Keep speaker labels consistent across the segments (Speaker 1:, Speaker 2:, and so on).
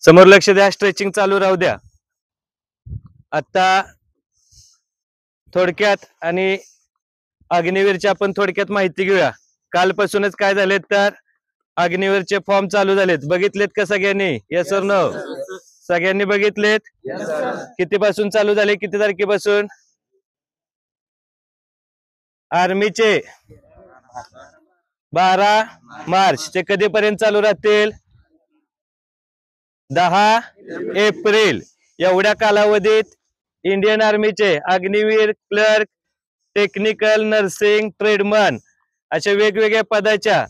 Speaker 1: समोर लक्ष द्या, स्ट्रेचिंग चालू राहू द्या। आता थोडक्यात आणि अग्निवीरची आपण थोडक्यात माहिती घेऊया। कालपासूनच काय झाले तर अग्निवीरचे फॉर्म चालू झालेत, बघितलेत का सगळ्यांनी? येस और नो? सगळ्यांनी बघितलेत? किती पासून चालू झाले, किती तारखेपासून? आर्मीचे 12 मार्च ते कधीपर्यंत चालू राहतील? 10 एप्रिल। एवढ्या कालावधीत इंडियन आर्मीचे Agniveer, clerk, technical, nursing, tradesman अशा वेगवेगळ्या पदाच्या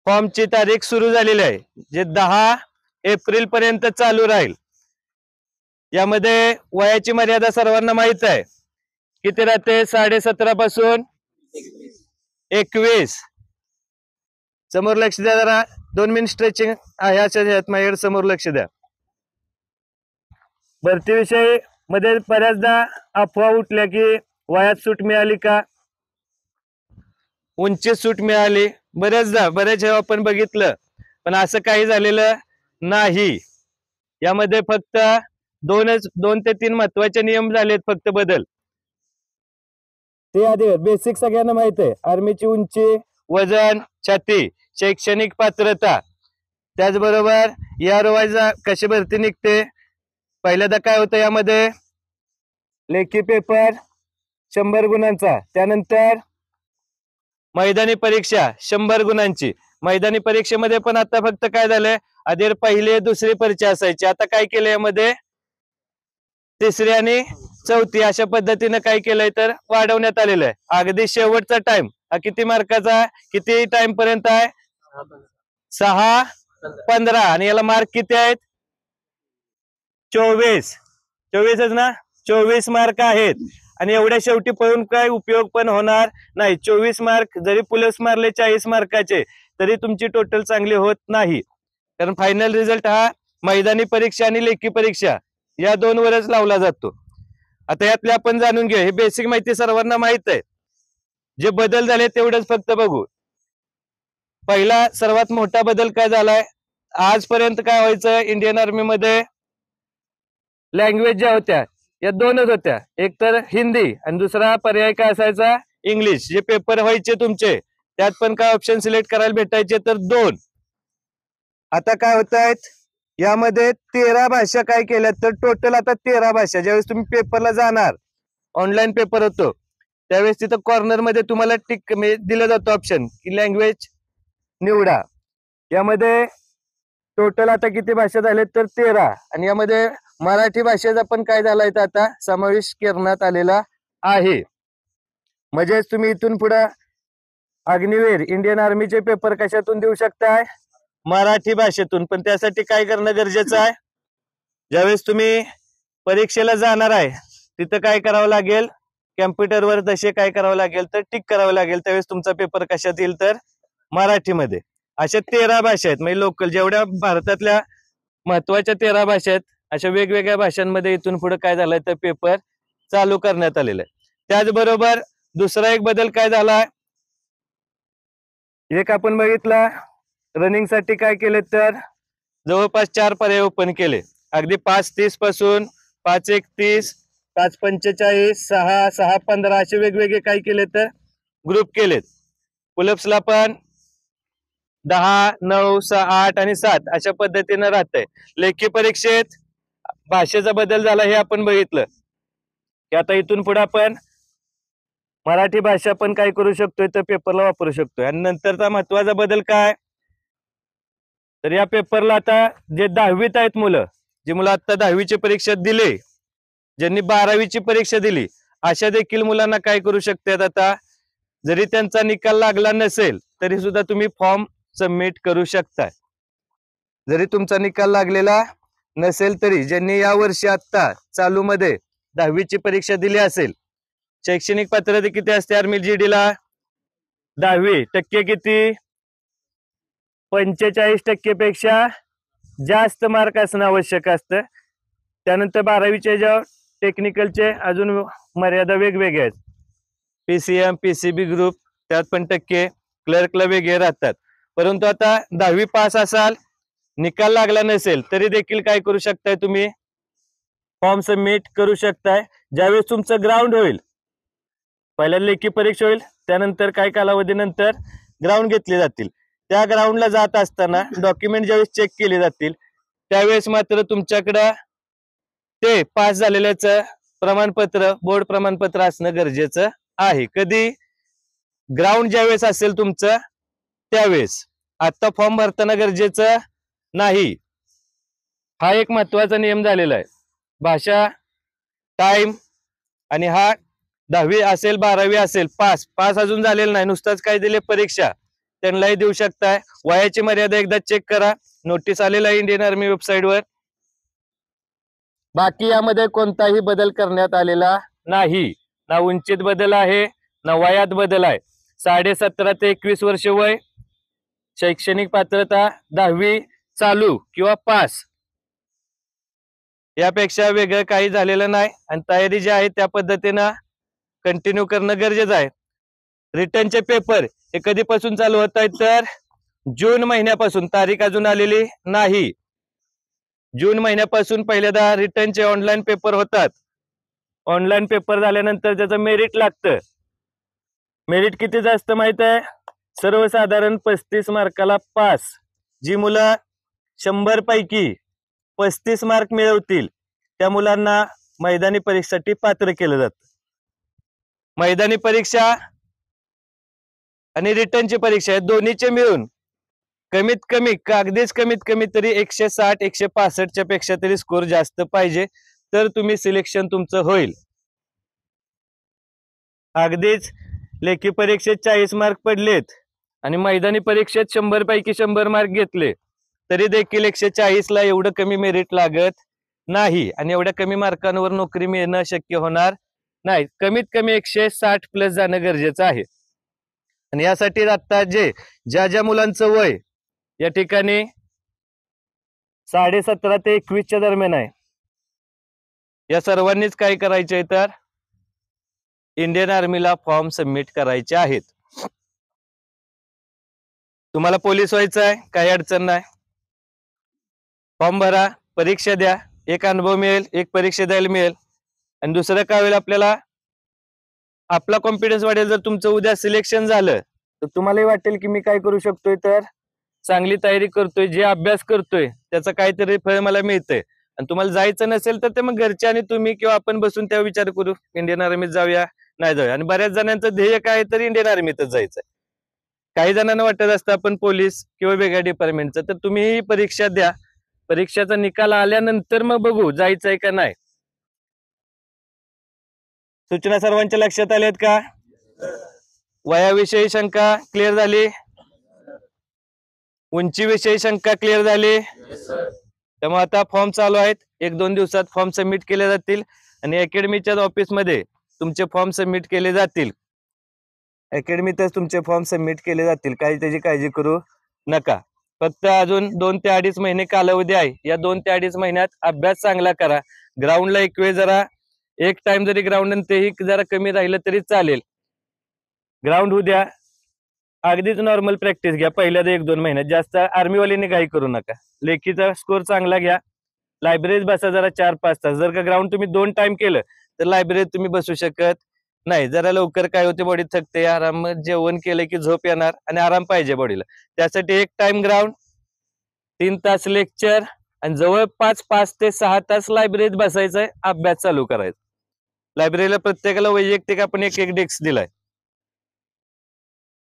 Speaker 1: फॉर्मची तारीख सुरू झालेली आहे, जे 10 एप्रिल पर्यंत चालू राहील। यामध्ये वयाची मर्यादा सर्वांना माहित आहे, किती राहते? 17.5 पासून 21। समोर लक्ष द्या जरा, 2 मिनिट स्ट्रेचिंग आहे माझ्याकडे, समोर लक्ष द्या। भरतीविषयी मध्ये बऱ्याचदा अफवा उठल्या की वयात सूट मिळाली का, उंचीत सूट मिळाली, बऱ्याच आपण बघितलं, पण असं काही झालेलं नाही। यामध्ये फक्त 2 ते 3 महत्वाचे नियम झालेत, फक्त बदल। ते आधी बेसिक सगळ्यांना माहित आहे, आर्मीची उंची, वजन, छाती, शैक्षणिक पात्रता, त्याचबरोबर या रोवायचा कशी भरती निघते। पहिल्यांदा काय होतं, यामध्ये लेखी पेपर 100 गुणांचा, त्यानंतर मैदानी परीक्षा 100 गुणांची। मैदानी परीक्षेमध्ये पण आता फक्त काय झालंय, आधी पहिली दुसरी परीक्षा असायची, आता काय केलं यामध्ये तिसरी आणि चौथी अशा पद्धतीने काय केलंय तर वाढवण्यात आलेलं आहे। अगदी शेवटचा टाइम हा किती मार्काचा, किती टाइम पर्यंत आहे? 6:15। आणि याला मार्क किती आहेत? 24च ना, 24 मार्क आहेत। आणि एवढ्या शेवटी पळून काय उपयोग पण होणार नाही। 24 मार्क जरी प्लस मारले 40 मार्काचे तरी तुमची टोटल चांगली होत नाही, कारण फायनल रिझल्ट हा मैदानी परीक्षा आणि लेखी परीक्षा या 2 वरच लावला जातो। आता यातले आपण जाणून घेऊ, हे बेसिक माहिती सर्वांना माहित आहे, जे बदल झाले तेवढंच फक्त बघू। पहिला सर्वात मोठा बदल काय झालाय, आजपर्यंत काय व्हायचं इंडियन आर्मी मध्ये, लँग्वेज ज्या होत्या या 2च होत्या, एक तर हिंदी आणि दुसरा पर्याय काय असायचा, इंग्लिश। जे पेपर व्हायचे तुमचे त्यात पण काय ऑप्शन सिलेक्ट करायला भेटायचे तर 2। आता काय होत आहेत, यामध्ये 13 भाषा काय केल्या तर टोटल आता 13 भाषा। ज्यावेळेस तुम्ही पेपरला जाणार, ऑनलाईन पेपर होतो, त्यावेळेस तिथं कॉर्नर मध्ये तुम्हाला टिक दिलं जातं ऑप्शन की लँग्वेज निवडा। यामध्ये टोटल आता किती भाषा झाले तर 13, आणि यामध्ये मराठी भाषेचा पण काय झालाय तर आता समावेश करण्यात आलेला आहे। म्हणजे तुम्ही इथून पुढे अग्निवीर, इंडियन आर्मीचे पेपर कशातून देऊ शकताय? मराठी भाषेतून। पण त्यासाठी काय करणं गरजेचं आहे, ज्यावेळेस तुम्ही परीक्षेला जाणार आहे तिथं काय करावं लागेल, कॅम्प्युटरवर तसे काय करावं लागेल तर टिक करावं लागेल, त्यावेळेस तुमचा पेपर कशात येईल तर मराठीमध्ये। अशा 13 भाषा आहेत, म्हणजे लोकल जेवढ्या भारतातल्या महत्वाच्या 13 भाषा आहेत, अशा वेगवेगळ्या भाषांमध्ये इथून पुढे काय झालंय तर पेपर चालू करण्यात आलेलं आहे। त्याचबरोबर दुसरा एक बदल काय झाला, एक आपण बघितला, रनिंग साठी काय केले तर जवळपास 4 पर्याय ओपन केले, अगदी 5:30 पासून 5:31, 5:45, 6:15 असे वेगवेगळे काय केले तर ग्रुप केलेत। पुलअप्सला पण 10, 9, 6, 8 आणि 7 अशा पद्धतीने राहतंय। लेखी परीक्षेत भाषेचा बदल झाला, हे आपण बघितलं की आता इथून पुढे आपण मराठी भाषा पण काय करू शकतोय तर पेपरला वापरू शकतोय। आणि नंतरचा महत्वाचा बदल काय, तर या पेपरला आता जे 10वीत आहेत मुलं, जी मुलं आता 10वीची परीक्षा दिली, ज्यांनी 12वीची परीक्षा दिली, अशा देखील मुलांना काय करू शकतात, आता जरी त्यांचा निकाल लागला नसेल तरी सुद्धा तुम्ही फॉर्म सबमिट करू शकता। जरी तुमचा निकाल लागलेला नसेल तरी ज्यांनी या वर्षी आता चालू मध्ये 10वीची परीक्षा दिली असेल, शैक्षणिक पात्रता किती असते आर्मी जीडीला? 10वी। टक्के किती? 45% पेक्षा जास्त मार्क असणं आवश्यक असतं। त्यानंतर 12वीच्या ज्या टेक्निकलचे अजून मर्यादा वेगवेगळ्या आहेत, पीसीएम, पीसीबी ग्रुप, त्यात पण टक्के, क्लर्कला वेगळे राहतात। परंतु आता 10वी पास असाल निकाल लागला नसेल तरी देखील काय करू शकताय तुम्ही, फॉर्म सबमिट करू शकताय. ज्यावेळेस तुमचं ग्राउंड होईल, पहिल्या लेखी परीक्षा होईल, त्यानंतर काही कालावधीनंतर ग्राउंड घेतले जातील. त्या ग्राउंडला जात असताना डॉक्युमेंट ज्यावेळेस चेक केले जातील त्यावेळेस मात्र तुमच्याकडं ते पास झालेल्याचं प्रमाणपत्र, बोर्ड प्रमाणपत्र असणं गरजेचं आहे. कधी, ग्राउंड ज्यावेळेस असेल तुमचं त्यावेळेस. आता फॉर्म भरताना गरजेचं नाही. हा एक महत्वाचा नियम झालेला आहे. भाषा, टाइम आणि हा 10वी असेल 12वी असेल, पास अजून झालेलं नाही, नुसताच काय दिले परीक्षा, त्यांनाही देऊ शकताय. वयाची मर्यादा एकदा चेक करा, नोटीस आलेला आहे इंडियन आर्मी वेबसाईटवर. बाकी यामध्ये कोणताही बदल करण्यात आलेला नाही. ना उंचीत बदल आहे, ना वयात बदल आहे. 17.5 ते 21 वर्ष वय, शैक्षणिक पात्रता 10वी चालू किंवा पास, यापेक्षा वेगळं काही झालेलं नाही. आणि तयारी जी आहे त्या पद्धतीनं कंटिन्यू करणं गरजेचं आहे. रिटर्नचे पेपर हे कधीपासून चालू होत आहेत तर जून महिन्यापासून, तारीख अजून आलेली नाही. जून महिन्यापासून पहिल्यांदा रिटर्नचे ऑनलाईन पेपर होतात. ऑनलाईन पेपर झाल्यानंतर त्याचं मेरिट लागतं. मेरिट किती जास्त माहित आहे, सर्वसाधारण 35 मार्काला पास. जी मुलं 100 पैकी 35 मार्क मिळवतील त्या मुलांना मैदानी परीक्षेसाठी पात्र केलं जातं. मैदानी परीक्षा आणि रिटर्नची परीक्षा दोन्हीचे मिळून कमीत कमी तरी 160 165 पेक्षा तरी स्कोर जास्त पाहिजे, तर तुम्ही सिलेक्शन तुमचं होईल. अगदीच लेखी परीक्षेत 40 मार्क पडलेत आणि मैदानी परीक्षेत 100 पैकी 100 मार्क घेतले तरी देखील 140ला एवढं कमी मेरिट लागत नाही. आणि एवढ्या कमी मार्कांवर नोकरी मिळणं शक्य होणार नाही. कमीत कमी 160 प्लस जाणं गरजेचं आहे. आणि यासाठी आता ज्या मुलांचं वय या ठिकाणी 17.5 ते 21 दरम्यान आहे, या सर्वांनीच काय करायचे तर इंडियन आर्मीला फॉर्म सबमिट करायचे आहेत. तुम्हाला पोलीस व्हायचं आहे, काही अडचण नाही, फॉर्म भरा, परीक्षा द्या, एक अनुभव मिळेल, एक परीक्षा द्यायला मिळेल. आणि दुसरं काय होईल, आपल्याला आपला कॉन्फिडन्स वाढेल. जर तुमचं उद्या सिलेक्शन झालं तर तुम्हालाही वाटेल की मी काय करू शकतोय, तर चांगली तयारी करतोय, जे अभ्यास करतोय त्याचं काहीतरी फळ मला मिळतंय. आणि तुम्हाला जायचं नसेल तर ते मग घरचे आणि तुम्ही किंवा आपण बसून त्या विचार करू इंडियन आर्मीत जाऊया नाही जाऊया. आणि बऱ्याच जणांचं ध्येय काय तर इंडियन आर्मीतच जायचंय. काही जणांना वाटत असतं आपण पोलीस किंवा वेगळ्या डिपार्टमेंटचं, तर तुम्ही ही परीक्षा द्या, परीक्षेचा निकाल आल्यानंतर मग बघू जायचंय का नाही. सूचना सर्वांच्या लक्षात आल्यात का? वयाविषयी शंका क्लिअर झाली, उंचीविषयी शंका क्लिअर झाली. त्यामुळे आता फॉर्म चालू आहेत, 1-2 दिवसात फॉर्म सबमिट केले जातील आणि अकॅडमीच्या ऑफिसमध्ये तुमचे फॉर्म सबमिट केले जातील. अकॅडमीतच तुमचे फॉर्म सबमिट केले जातील, काही त्याची काळजी करू नका. फक्त अजून 2 ते 2.5 महिने कालावधी आहे. या 2 ते 2.5 महिन्यात अभ्यास चांगला करा. ग्राउंडला एक वेळ जरा एक टाइम जरी ग्राउंड तेही जरा कमी राहिलं तरी चालेल, ग्राउंड उद्या अगदीच नॉर्मल प्रॅक्टिस घ्या पहिल्या 1-2 महिन्यात. जास्त आर्मीवाल्यांनी काही करू नका. लेखीचा स्कोर चांगला घ्या, लायब्ररीत बसा जरा 4-5 तास. जर का ग्राउंड तुम्ही 2 टाइम केलं तर लायब्ररीत तुम्ही बसू शकत नाही. जरा लवकर काय होते, बॉडी थकते, आराम, जेवण केलं की झोप येणार आणि आराम पाहिजे बॉडीला. त्यासाठी 1 टाइम ग्राउंड, 3 तास लेक्चर आणि जवळपास 5 ते 6 तास लायब्ररीत बसायचंय, अभ्यास चालू करायचा. लायब्ररीला प्रत्येकाला वैयक्तिक आपण एक डेस्क दिलाय.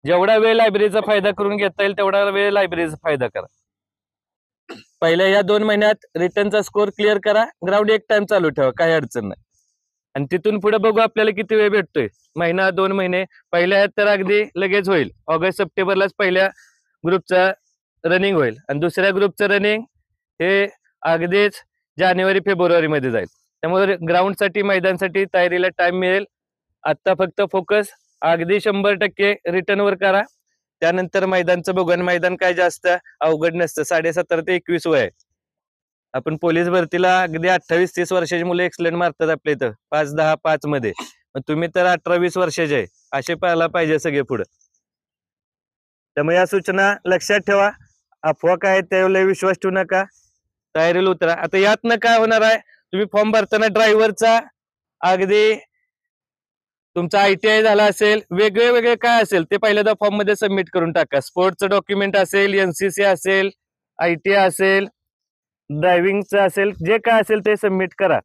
Speaker 1: जेवढा वेळ लायब्ररीचा फायदा करून घेता येईल तेवढा वेळ लायब्ररीचा फायदा करा. पहिल्या या 2 महिन्यात रिटर्नचा स्कोर क्लिअर करा, ग्राउंड 1 टाइम चालू ठेवा, काही अडचण नाही. आणि तिथून पुढे बघू आपल्याला किती वेळ भेटतोय, महिना 2 महिने. पहिल्या तर अगदी लगेच होईल, ऑगस्ट सप्टेंबरलाच पहिल्या ग्रुपचा रनिंग होईल आणि दुसऱ्या ग्रुपचं रनिंग हे अगदीच जानेवारी फेब्रुवारी मध्ये जाईल. त्यामुळे ग्राउंडसाठी मैदानसाठी तयारीला टाइम मिळेल. आता फक्त फोकस अगदी 100% रिटर्नवर करा, त्यानंतर मैदानचं बघू. आणि मैदान काय जास्त अवघड नसतं, 17.5 ते 21 वय आहे. आपण पोलीस भरतीला अगदी 28-30 वर्षाची मुलं एक्सलेंट मारतात आपल्या इथं 5-10-5 मध्ये. तुम्ही तर 18-20 वर्षाचे आहे, असे पाहायला पाहिजे सगळे पुढे. त्यामुळे या सूचना लक्षात ठेवा. अफवा काय त्यावेळेला विश्वास ठेवू नका, तयारीला उतरा. आता यातनं काय होणार आहे, तुम्ही फॉर्म भरताना ड्रायव्हरचा अगदी तुमचा ITI झाला असेल, वेगळे वेगळे काय असेल ते पहिल्यांदा फॉर्म मध्ये सबमिट करून टाका. स्पोर्टचं डॉक्युमेंट असेल, NCC असेल, ITI असेल, ड्रायव्हिंगचं असेल, जे काय असेल ते सबमिट करा.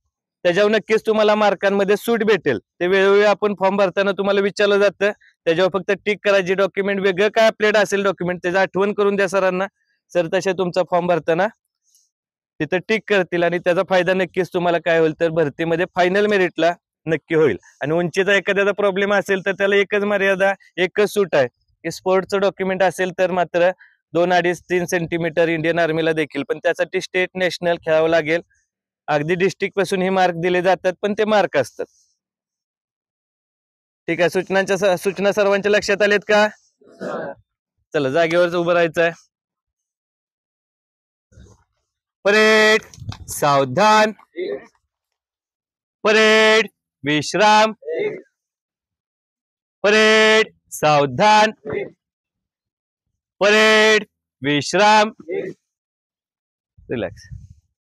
Speaker 1: त्याच्यावर नक्कीच तुम्हाला मार्कांमध्ये सूट भेटेल. ते वेळोवेळी आपण फॉर्म भरताना तुम्हाला विचारलं जातं, त्याच्यावर फक्त टिक करायची. डॉक्युमेंट वेगळं काय अपडेट असेल डॉक्युमेंट त्याची आठवण करून द्या सरांना. सर तसे तुमचा फॉर्म भरताना तिथं टिक करतील आणि त्याचा फायदा नक्कीच तुम्हाला काय होईल तर भरतीमध्ये फायनल मेरिटला नक्की होईल. आणि उंचीचा एखाद्याचा प्रॉब्लेम असेल तर त्याला एकच मर्यादा, एकच सूट आहे की स्पोर्टचं डॉक्युमेंट असेल तर मात्र 2-2.5-3 सेंटीमीटर इंडियन आर्मीला देखील, पण त्यासाठी स्टेट नॅशनल खेळावं लागेल. अगदी डिस्ट्रिक्ट पासून हे मार्क दिले जातात, पण ते मार्क असतात. ठीक आहे, सूचना सर्वांच्या लक्षात आलेत का? चला जागेवर उभं राहायचं आहे. परेड, सावधान, परेड, विश्राम, परेड, सावधान, परेड, विश्राम, रिलॅक्स.